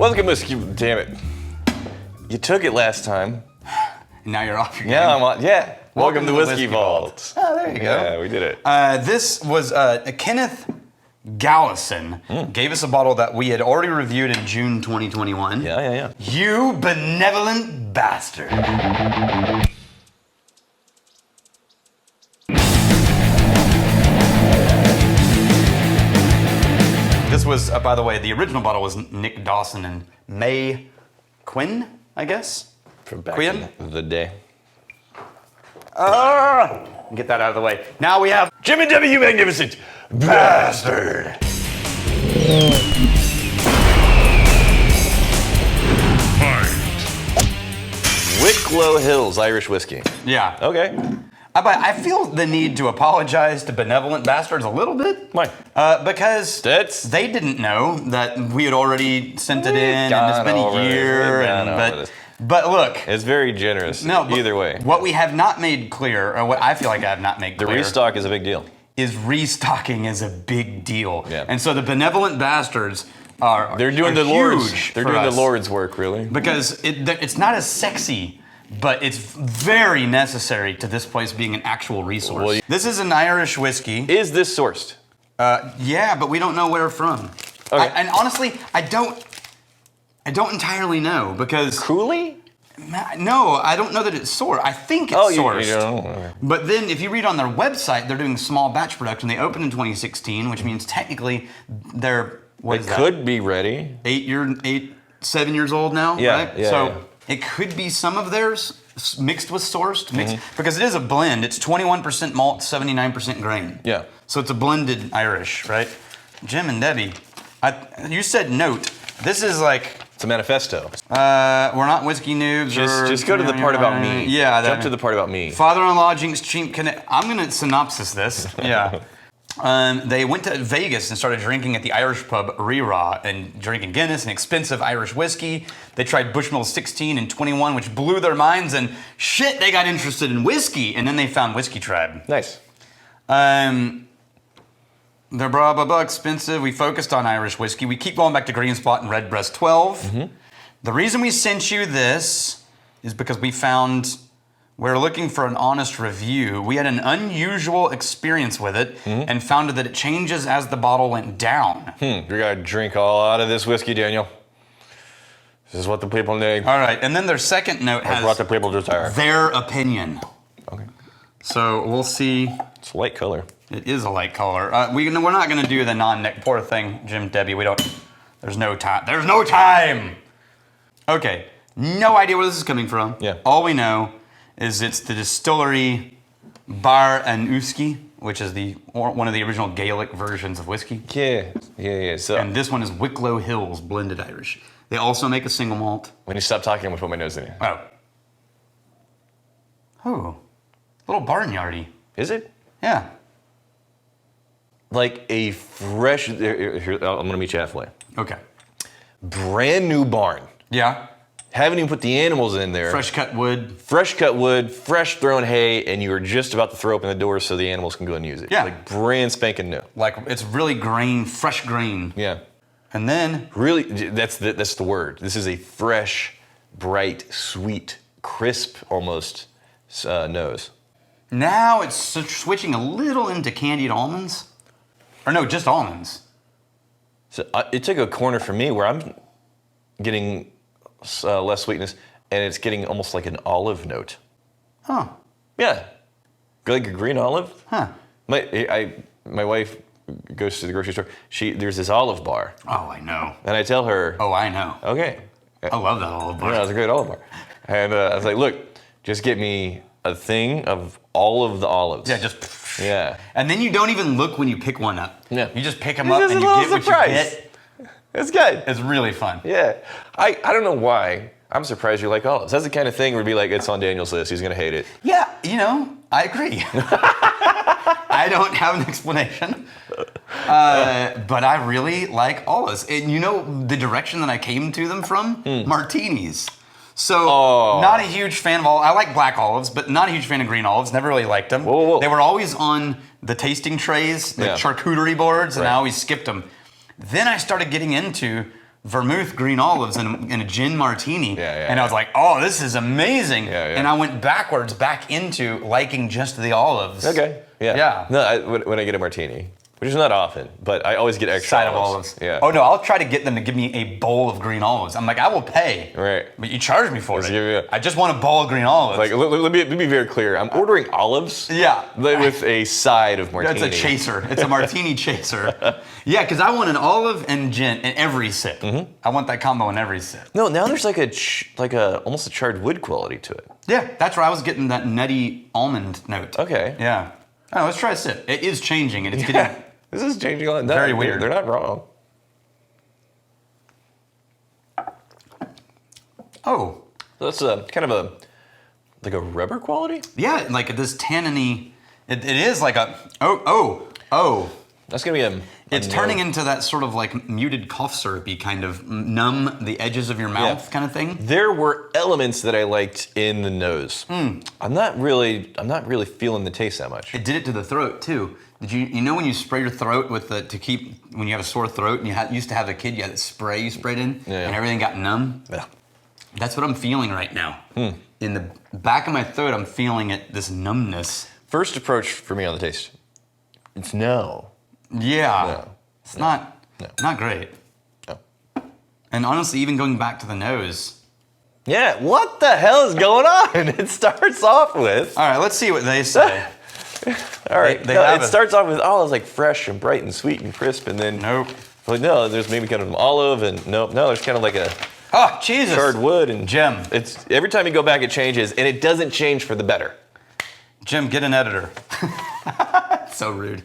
Welcome, whiskey. Damn it. You took it last time. And now you're off your game. Yeah, I'm on. Yeah. Welcome to Whiskey Vault. Oh, there you go. Yeah, we did it. This was Kenneth Gallison gave us a bottle that we had already reviewed in June 2021. Yeah. You benevolent bastard. This was, by the way, the original bottle was Nick Dawson and May Quinn, I guess? From back in the day. Get that out of the way. Now we have Jim and Debbie, you magnificent bastard. Wicklow Hills Irish whiskey. Yeah. Okay. But I feel the need to apologize to benevolent bastards a little bit. Why? Because they didn't know that we had already sent it in, and it's been a year. But look, it's very generous. No, either way. What we have not made clear, or what I feel like I have not made clear, the restock is a big deal. Is restocking is a big deal. Yeah. And so the benevolent bastards they're doing the Lord's. They're doing the Lord's work, really. Because it's not as sexy, but it's very necessary to this place being an actual resource. Well, this is an Irish whiskey. Is this sourced? Yeah, but we don't know where from. Okay. And honestly, I don't entirely know because Cooley? No, I don't know that it's sourced. I think it's sourced. You don't know. But then if you read on their website, they're doing small batch production. They opened in 2016, which means technically they're could be ready. 7 years old now, yeah, right? Yeah, so it could be some of theirs mixed with sourced, because it is a blend. It's 21% malt, 79% grain. Yeah. So it's a blended Irish, right? Jim and Debbie, you said note. This is like... It's a manifesto. We're not whiskey noobs. Just go to the part about me. Yeah. Jump to the part about me. Father-in-law jinx cheap connect. I'm going to synopsis this. Yeah. They went to Vegas and started drinking at the Irish pub Rira and drinking Guinness and expensive Irish whiskey. They tried Bushmill 16 and 21, which blew their minds, and shit, they got interested in whiskey. And then they found Whiskey Tribe. Nice. They're blah, blah, blah, expensive. We focused on Irish whiskey. We keep going back to Green Spot and Redbreast 12. The reason we sent you this is because we're looking for an honest review. We had an unusual experience with it and found that it changes as the bottle went down. We gotta drink all out of this whiskey, Daniel. This is what the people need. All right, and then their second note has what the people desire. Their opinion. Okay. So we'll see. It's a light color. It is a light color. We're not going to do the non-neck pour thing, Jim, Debbie. There's no time. There's no time! Okay, no idea where this is coming from. Yeah. All we know is it's the distillery Bar and Uski, which is one of the original Gaelic versions of whiskey. Yeah. So, and this one is Wicklow Hills Blended Irish. They also make a single malt. When you stop talking, I'm going to put my nose in it. Oh, little barnyardy. Is it? Yeah. Like a fresh, here, I'm going to meet you halfway. Okay. Brand new barn. Yeah. Haven't even put the animals in there. Fresh cut wood, fresh thrown hay, and you were just about to throw open the door so the animals can go and use it. Yeah. Like brand spanking new. Like it's really fresh grain. Yeah. And then... Really, that's the word. This is a fresh, bright, sweet, crisp almost nose. Now it's switching a little into candied almonds. Or no, just almonds. So it took a corner for me where I'm getting less sweetness, and it's getting almost like an olive note. Huh. Yeah. Like a green olive. Huh. My wife goes to the grocery store. There's this olive bar. Oh, I know. And I tell her. Oh, I know. Okay. I love that olive bar. Yeah, it's a great olive bar. And I was like, look, just get me a thing of all of the olives. Yeah, just... Yeah. And then you don't even look when you pick one up. Yeah. You just pick them up and you get what you get. It's good. It's really fun. Yeah. I don't know why. I'm surprised you like olives. That's the kind of thing where it'd be like, it's on Daniel's list. He's going to hate it. Yeah, I agree. I don't have an explanation. But I really like olives. And the direction that I came to them from? Martinis. So, not a huge fan of olives. I like black olives, but not a huge fan of green olives. Never really liked them. Whoa. They were always on the tasting trays, the charcuterie boards, and I always skipped them. Then I started getting into vermouth green olives in a gin martini. And I was like, oh, this is amazing. And I went back into liking just the olives. Okay. Yeah. No, when I get a martini, which is not often, but I always get extra side of olives. Yeah. Oh no, I'll try to get them to give me a bowl of green olives. I'm like, I will pay. Right. But you charge me for it. Yeah. I just want a bowl of green olives. Like, let me be very clear. I'm ordering olives. Yeah. With a side of martini. It's a chaser. It's a martini chaser. Yeah, because I want an olive and gin in every sip. I want that combo in every sip. No, now there's like a almost a charred wood quality to it. Yeah, that's where I was getting that nutty almond note. Okay. Yeah. Oh, let's try a sip. It is changing, and it's getting. This is changing a lot. Very weird. They're not wrong. Oh. That's kind of like a rubber quality? Yeah, like this tanniny. It is like a. Oh. That's going to be It's turning into that sort of like muted cough syrupy kind of numb the edges of your mouth kind of thing. There were elements that I liked in the nose. I'm not really feeling the taste that much. It did it to the throat too. Did you know when you spray your throat with when you have a sore throat and you used to have a kid, you had a spray you sprayed in and everything got numb? Yeah. That's what I'm feeling right now. In the back of my throat, I'm feeling this numbness. First approach for me on the taste, it's no. Yeah. No. It's not great. No. And honestly, even going back to the nose. Yeah, what the hell is going on? It starts off with... All right, let's see what they say. All right, it starts off with olives like fresh and bright and sweet and crisp, and then... Nope. Like, no, there's maybe kind of an olive, and no, there's kind of like a... Oh, Jesus. Charred wood and... Jim. It's every time you go back, it changes, and it doesn't change for the better. Jim, get an editor. So rude.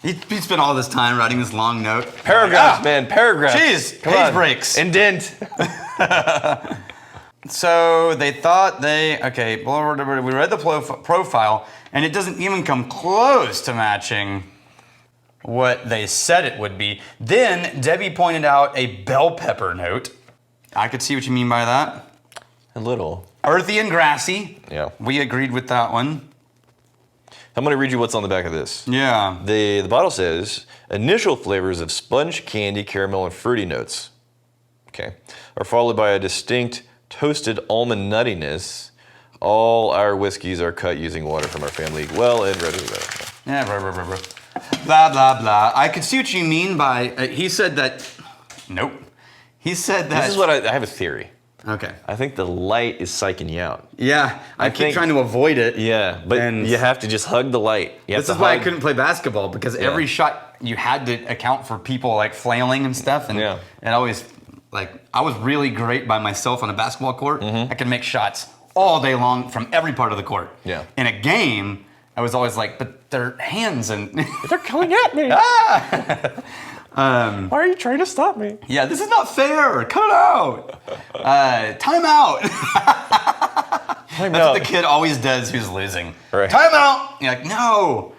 He spent all this time writing this long note. Paragraphs, man, paragraphs. Jeez, Come page on. breaks. Indent. So they thought we read the profile, and it doesn't even come close to matching what they said it would be. Then Debbie pointed out a bell pepper note. I could see what you mean by that. A little. Earthy and grassy. Yeah. We agreed with that one. I'm going to read you what's on the back of this. Yeah. The bottle says, initial flavors of sponge, candy, caramel, and fruity notes, okay, are followed by a distinct toasted almond nuttiness. All our whiskeys are cut using water from our family well and ready to go. Yeah, blah, blah, blah. I could see what you mean by, he said that, nope. He said that. This is what I have a theory. Okay. I think the light is psyching you out. Yeah, I keep trying to avoid it. Yeah, but you have to just hug the light. This is why I couldn't play basketball, because every shot you had to account for people like flailing and stuff, and it always, like, I was really great by myself on a basketball court. I could make shots all day long from every part of the court. Yeah. In a game, I was always like, but their hands and they're coming at me. Why are you trying to stop me? Yeah, this is not fair. Cut it out. Time out. That's what the kid always does who's losing. Right. Time out. You're like, no.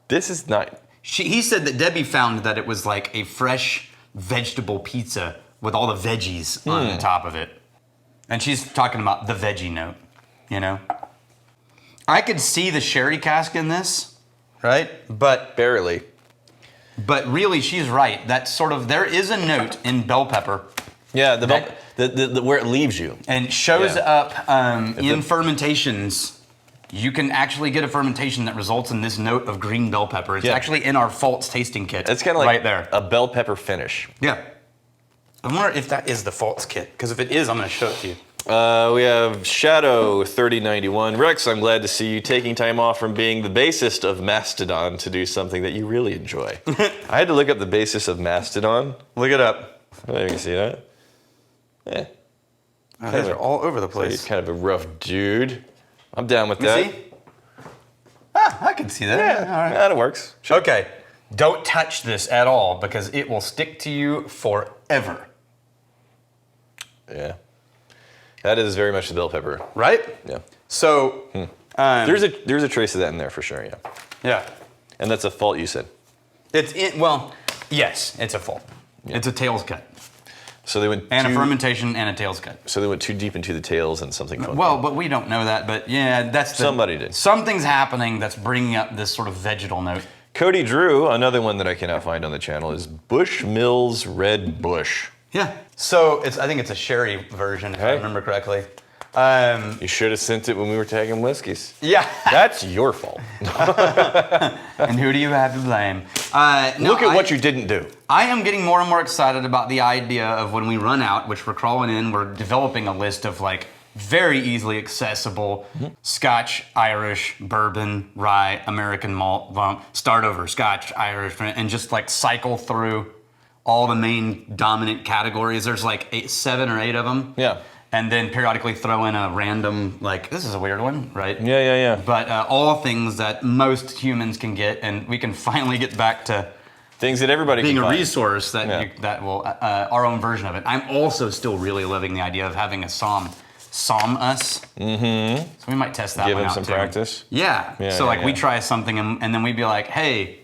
This is not. He said that Debbie found that it was like a fresh vegetable pizza with all the veggies on the top of it. And she's talking about the veggie note, you know? I could see the sherry cask in this, right? But Barely. But really, she's right. That sort of, there is a note in bell pepper. Yeah, the where it leaves you. And shows up in fermentations. You can actually get a fermentation that results in this note of green bell pepper. It's actually in our Faults tasting kit. It's kind of like right there. A bell pepper finish. Yeah. I wonder if that is the Faults kit, because if it is, I'm going to show it to you. We have Shadow 3091. Rex, I'm glad to see you taking time off from being the bassist of Mastodon to do something that you really enjoy. I had to look up the bassist of Mastodon. Look it up. Oh, you can see that. Yeah. Oh, these are all over the place. He's kind of a rough dude. I'm down with that. See? I can see that. Yeah, all right. That works. Sure. Okay. Don't touch this at all, because it will stick to you forever. Yeah. That is very much the bell pepper. Right? Yeah. So, there's a trace of that in there for sure, yeah. Yeah. And that's a fault, you said. Yes, it's a fault. Yeah. It's a tails cut. So they went a fermentation and a tails cut. So they went too deep into the tails and something funky. Well, but we don't know that, but yeah, that's somebody did. Something's happening that's bringing up this sort of vegetal note. Cody Drew, another one that I cannot find on the channel, is Bushmills Red Bush. Yeah. So I think it's a sherry version, if I remember correctly. You should have sent it when we were tagging whiskeys. Yeah. That's your fault. And who do you have to blame? Look at what you didn't do. I am getting more and more excited about the idea of when we run out, which we're crawling in, we're developing a list of like very easily accessible Scotch, Irish, bourbon, rye, American malt, start over, Scotch, Irish, and just like cycle through all the main dominant categories. There's like 7 or 8 of them. Yeah. And then periodically throw in a random, like, this is a weird one, right? Yeah. But all things that most humans can get, and we can finally get back to things that everybody being can a find. resource that that will our own version of it. I'm also still really loving the idea of having a psalm us. Mm-hmm. So we might test that Give one him out some too. practice. Yeah. So like we try something and then we'd be like, hey,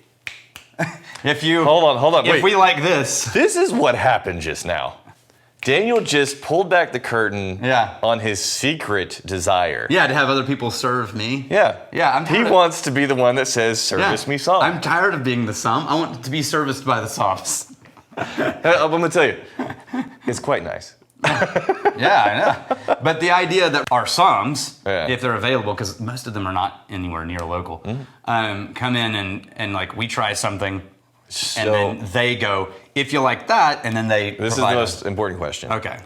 if you hold on, if wait. we like this. This is what happened just now. Daniel just pulled back the curtain on his secret desire. Yeah, to have other people serve me. Yeah. Yeah, He wants to be the one that says, service me psalm. I'm tired of being the psalm. I want to be serviced by the psalms. I'm going to tell you, it's quite nice. Yeah, I know. But the idea that our psalms, Yeah. if they're available, because most of them are not anywhere near local, come in and like we try something, and then they go, if you like that, and then they This is the most important question. Okay.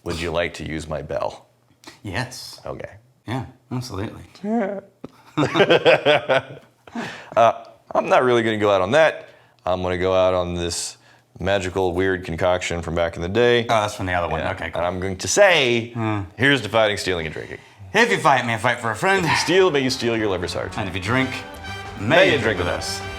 Would you like to use my bell? Yes. Okay. Yeah, absolutely. I'm not really going to go out on that. I'm going to go out on this magical, weird concoction from back in the day. Oh, that's from the other one. Yeah. Okay, cool. And I'm going to say, here's to fighting, stealing, and drinking. If you fight me, I fight for a friend. Steal, may you steal your liver's heart. And if you drink, may you drink with us. us.